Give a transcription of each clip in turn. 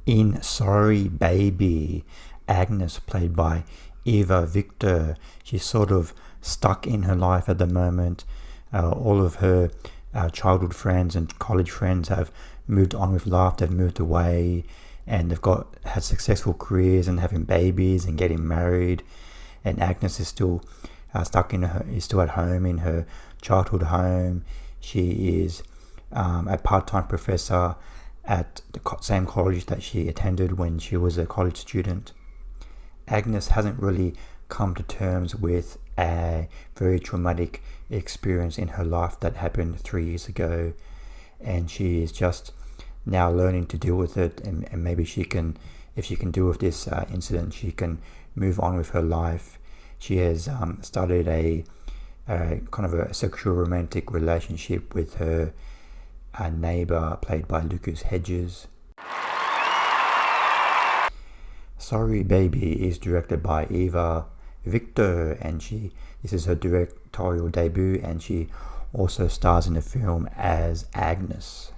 In Sorry Baby, Agnes, played by Eva Victor, she's sort of stuck in her life at the moment. All of her childhood friends and college friends have moved on with life, they've moved away, and they've had successful careers and having babies and getting married. And Agnes is still is still at home in her childhood home. She is a part-time professor at the same college that she attended when she was a college student. Agnes hasn't really come to terms with a very traumatic experience in her life that happened 3 years ago, and she is just now learning to deal with it, and maybe if she can deal with this incident, she can move on with her life. She has started a kind of a sexual romantic relationship with her neighbor, played by Hedges. Sorry Baby is directed by Eva Victor, and this is her directorial debut, and she also stars in the film as Agnes.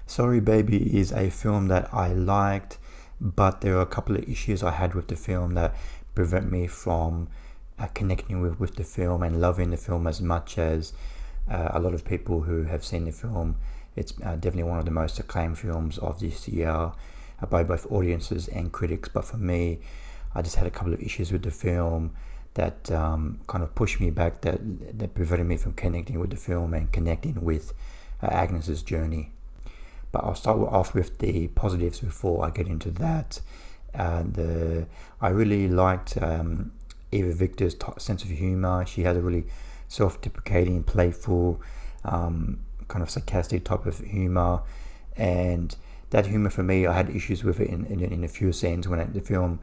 Sorry Baby is a film that I liked, but there are a couple of issues I had with the film that prevent me from connecting with the film and loving the film as much as a lot of people who have seen the film. It's definitely one of the most acclaimed films of this year by both audiences and critics, but for me, I just had a couple of issues with the film that kind of pushed me back, that prevented me from connecting with the film and connecting with Agnes's journey. But I'll start off with the positives before I get into that. I really liked Eva Victor's sense of humor. She has a really self-deprecating, playful, kind of sarcastic type of humor, and that humor for me, I had issues with it in a few scenes. When the film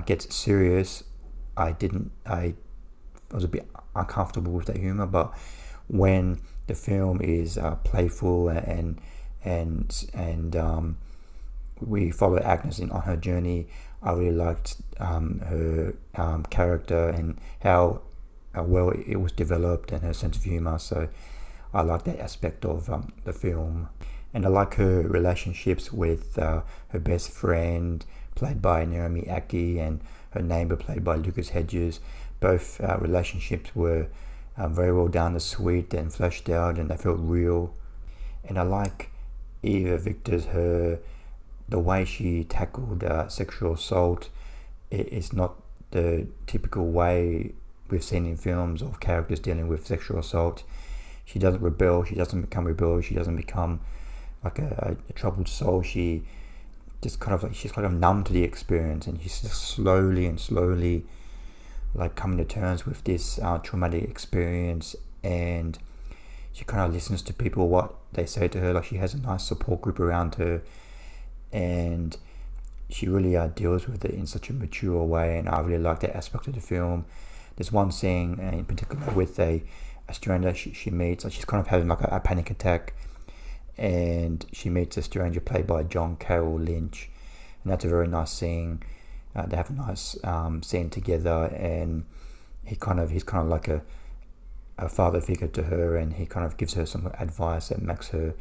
gets serious, I was a bit uncomfortable with that humor. But when the film is playful and we follow Agnes on her journey, I really liked her character and how well it was developed, and her sense of humor. So I like that aspect of the film. And I like her relationships with her best friend, played by Naomi, Ackie, and her neighbor, played by Hedges. Both relationships were very well done, sweet and fleshed out, and they felt real. And I like Eva Victor's the way she tackled sexual assault. It's not the typical way we've seen in films of characters dealing with sexual assault. She doesn't rebel. She doesn't become rebellious. She doesn't become like a troubled soul. She's kind of numb to the experience, and she's just slowly like coming to terms with this traumatic experience, and she kind of listens to people, what they say to her. Like, she has a nice support group around her, and she really deals with it in such a mature way, and I really like that aspect of the film. There's one scene in particular with a stranger she meets. Like, she's kind of having like a panic attack, and she meets a stranger played by John Carroll Lynch, and that's a very nice scene. They have a nice scene together, and he's kind of like a father figure to her, and he kind of gives her some advice that makes her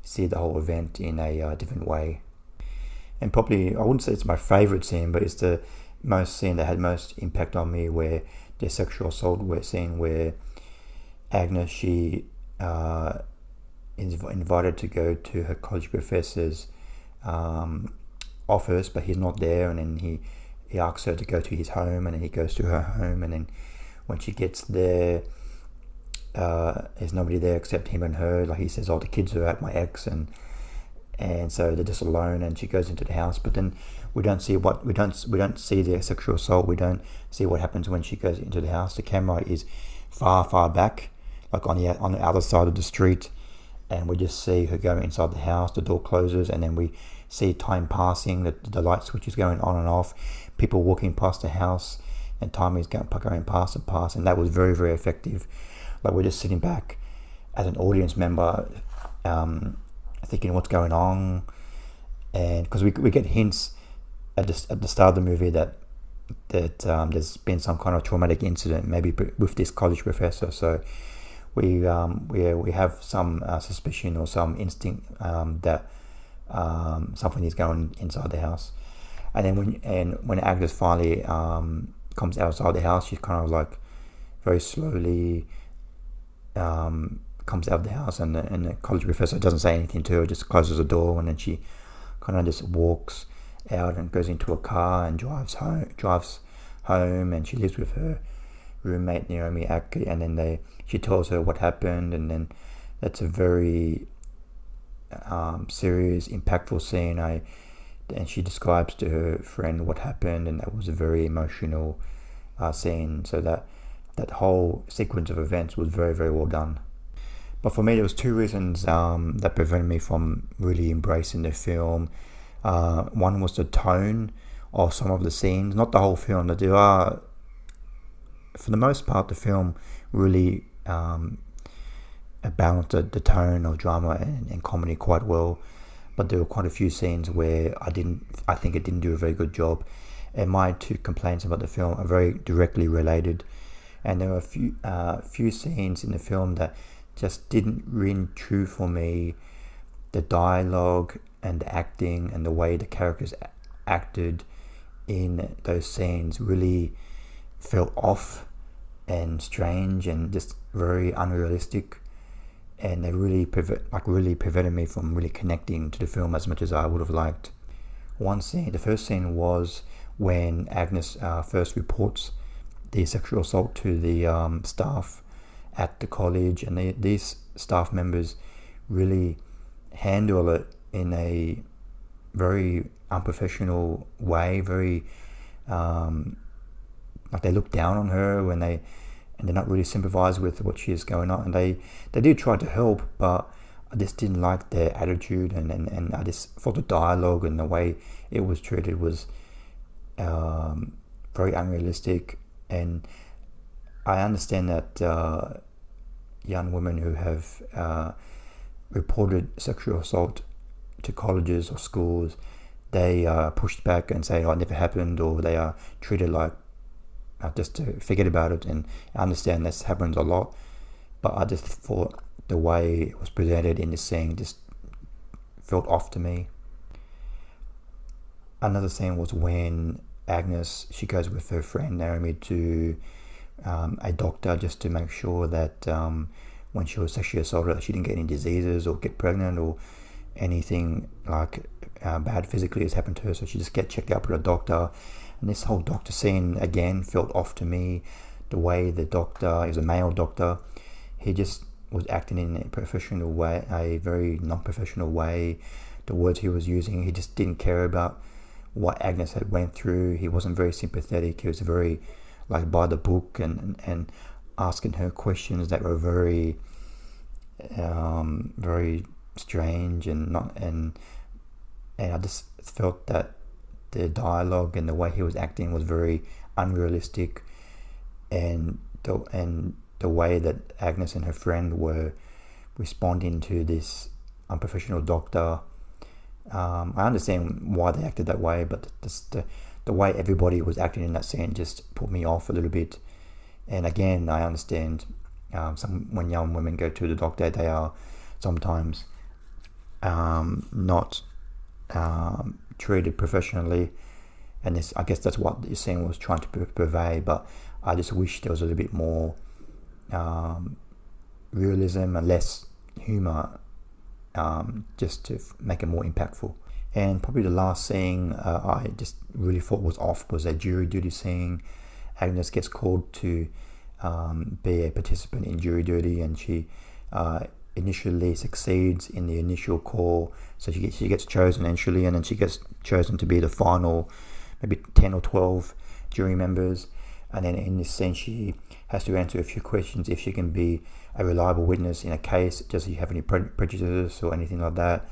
see the whole event in a different way. And probably, I wouldn't say it's my favorite scene, but it's the scene that had most impact on me, where the sexual assault scene where Agnes, she is invited to go to her college professor's office, but he's not there, and then he asks her to go to his home, and then he goes to her home, and then when she gets there, there's nobody there except him and her. Like, he says, "Oh, the kids are at my ex," and so they're just alone, and she goes into the house, but then we don't see the sexual assault. We don't see what happens when she goes into the house. The camera is far back, like on the other side of the street, and we just see her go inside the house. The door closes, and then we see time passing, the light switch is going on and off, people walking past the house, and time is going past, and that was very effective. Like, we're just sitting back as an audience member, thinking what's going on, and because we get hints at the start of the movie that there's been some kind of traumatic incident, maybe with this college professor. So we have some suspicion or some instinct that something is going inside the house. And then when Agnes finally comes outside the house, she's kind of like very slowly comes out of the house, and the college professor doesn't say anything to her, just closes the door, and then she kind of just walks out and goes into a car and drives home, and she lives with her roommate Naomi, Ackie, and then she tells her what happened, and then that's a very serious, impactful scene. And she describes to her friend what happened, and that was a very emotional scene. So that whole sequence of events was very, very well done. But for me, there was two reasons that prevented me from really embracing the film. One was the tone of some of the scenes, not the whole film. That there are, for the most part, the film really balanced the tone of drama and comedy quite well. But there were quite a few scenes where I think it didn't do a very good job. And my two complaints about the film are very directly related. And there were a few scenes in the film that just didn't ring true for me. The dialogue and the acting and the way the characters acted in those scenes really felt off and strange and just very unrealistic. And they really prevented me from really connecting to the film as much as I would have liked. The first scene was when Agnes first reports the sexual assault to the staff at the college, and these staff members really handle it in a very unprofessional way. Very like they look down on her and they're not really sympathise with what she is going on, and they do try to help, but I just didn't like their attitude, and I just thought the dialogue and the way it was treated was very unrealistic. And I understand that young women who have reported sexual assault to colleges or schools, they are pushed back and say, "Oh, it never happened," or they are treated like just to forget about it. And I understand this happens a lot, but I just thought the way it was presented in the scene just felt off to me. Another scene was when Agnes, she goes with her friend Naomi to a doctor just to make sure that when she was sexually assaulted, she didn't get any diseases or get pregnant or anything like bad physically has happened to her. So she just get checked out with a doctor. And this whole doctor scene again felt off to me. The way the doctor, he was a male doctor, he just was acting in a professional way, a very non-professional way. The words he was using, he just didn't care about what Agnes had went through. He wasn't very sympathetic. He was very like by the book and asking her questions that were very very strange and I just felt that the dialogue and the way he was acting was very unrealistic, and the way that Agnes and her friend were responding to this unprofessional doctor. I understand why they acted that way, but the way everybody was acting in that scene just put me off a little bit. And again, I understand when young women go to the doctor, they are sometimes not treated professionally, and I guess that's what the scene was trying to purvey. But I just wish there was a little bit more realism and less humor, just to make it more impactful. And probably the last scene I just really thought was off was a jury duty scene. Agnes gets called to be a participant in jury duty, and she initially succeeds in the initial call, so she gets chosen initially, and then she gets chosen to be the final maybe 10 or 12 jury members. And then in this scene she has to answer a few questions if she can be a reliable witness in a case. Does she have any prejudices or anything like that?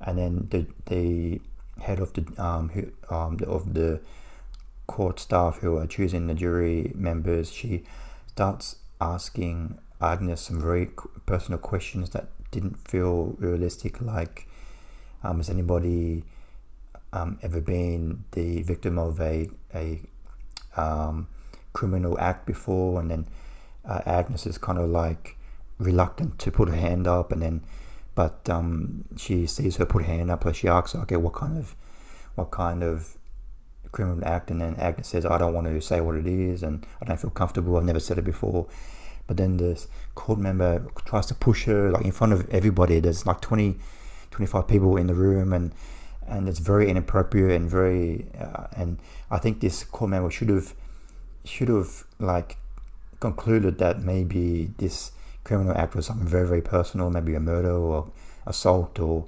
And then the head of the court staff who are choosing the jury members, she starts asking Agnes some very personal questions that didn't feel realistic, like has anybody ever been the victim of a criminal act before? And then Agnes is kind of like reluctant to put her hand up, and then but she sees her put her hand up, so she asks her, okay, what kind of criminal act, and then Agnes says, I don't want to say what it is, and I don't feel comfortable, I've never said it before. But then this court member tries to push her, like in front of everybody. There's like 25 people in the room, and it's very inappropriate and very and I think this court member should have like concluded that maybe this criminal act was something very, very personal, maybe a murder or assault or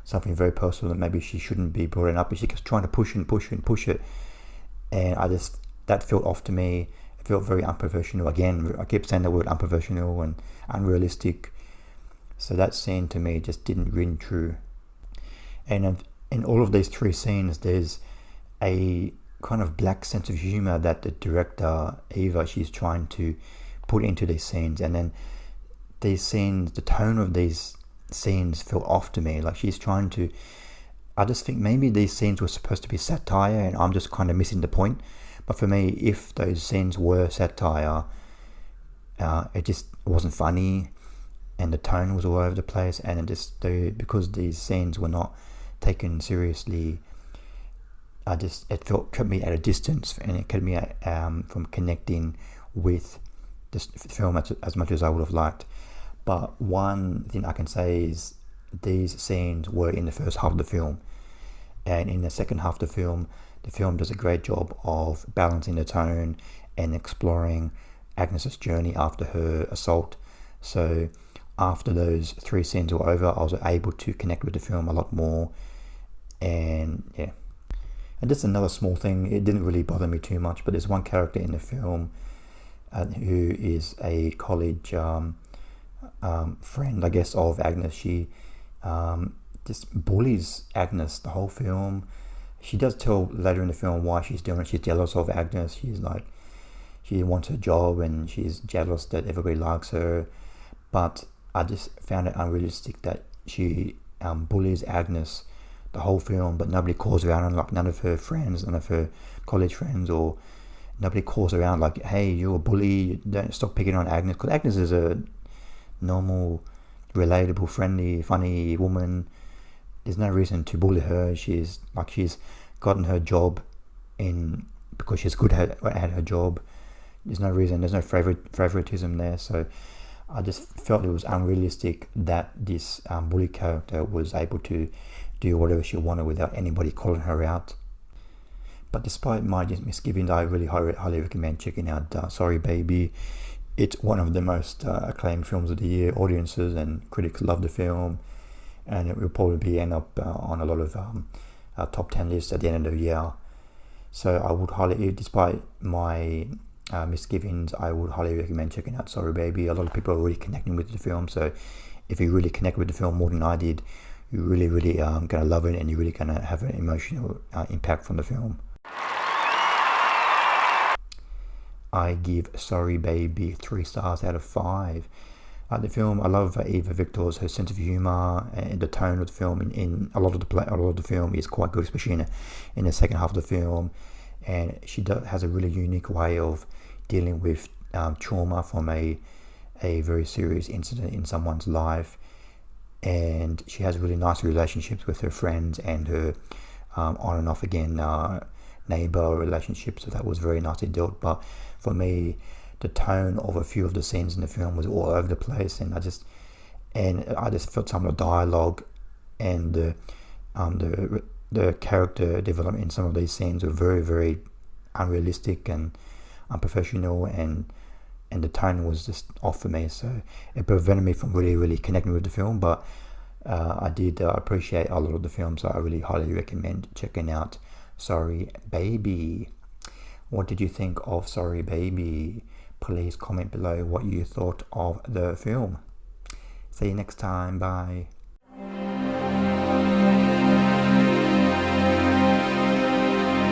something very personal that maybe she shouldn't be brought up, and she keeps trying to push it, and that felt off to me. It felt very unprofessional. Again, I keep saying the word unprofessional and unrealistic. So that scene to me just didn't ring true. And in all of these three scenes, there's a kind of black sense of humor that the director, Eva, she's trying to put into these scenes. And then these scenes, the tone of these scenes felt off to me. Like she's trying to, I just think maybe these scenes were supposed to be satire and I'm just kind of missing the point. But for me, if those scenes were satire, it just wasn't funny, and the tone was all over the place, and because these scenes were not taken seriously, it kept me at a distance, and it kept me from connecting with this film as much as I would have liked. But one thing I can say is these scenes were in the first half of the film, and in the second half of the film does a great job of balancing the tone and exploring Agnes's journey after her assault. So after those three scenes were over, I was able to connect with the film a lot more. And yeah, and just another small thing, it didn't really bother me too much, but there's one character in the film who is a college friend, I guess, of Agnes. She just bullies Agnes the whole film. She does tell later in the film why she's doing it. She's jealous of Agnes. She's like, she wants her job and she's jealous that everybody likes her. But I just found it unrealistic that she bullies Agnes the whole film, but nobody calls her out, and like none of her friends, none of her college friends, or nobody calls her out like, hey, you're a bully, don't stop picking on Agnes. Because Agnes is a normal, relatable, friendly, funny woman. There's no reason to bully her. She's gotten her job because she's good at her job. There's no reason, there's no favoritism there. So I just felt it was unrealistic that this bully character was able to do whatever she wanted without anybody calling her out. But despite my misgivings, I really highly recommend checking out Sorry Baby. It's one of the most acclaimed films of the year. Audiences and critics love the film, and it will probably end up on a lot of top 10 lists at the end of the year. So I would highly, despite my misgivings, I would highly recommend checking out Sorry Baby. A lot of people are really connecting with the film, so if you really connect with the film more than I did, you're really going to love it, and you're really going to have an emotional impact from the film. I give Sorry Baby 3 stars out of 5. The film, I love Eva Victor's, her sense of humor and the tone of the film. In a lot of the film is quite good, especially in the second half of the film. And she has a really unique way of dealing with trauma from a very serious incident in someone's life. And she has really nice relationships with her friends and her on and off again neighbor relationships. So that was very nicely dealt. But for me, the tone of a few of the scenes in the film was all over the place, and I just felt some of the dialogue and the character development in some of these scenes were very, very unrealistic and unprofessional, and the tone was just off for me. So it prevented me from really, really connecting with the film. But I did appreciate a lot of the film, so I really highly recommend checking out Sorry Baby. What did you think of Sorry Baby? Please comment below what you thought of the film. See you next time. Bye.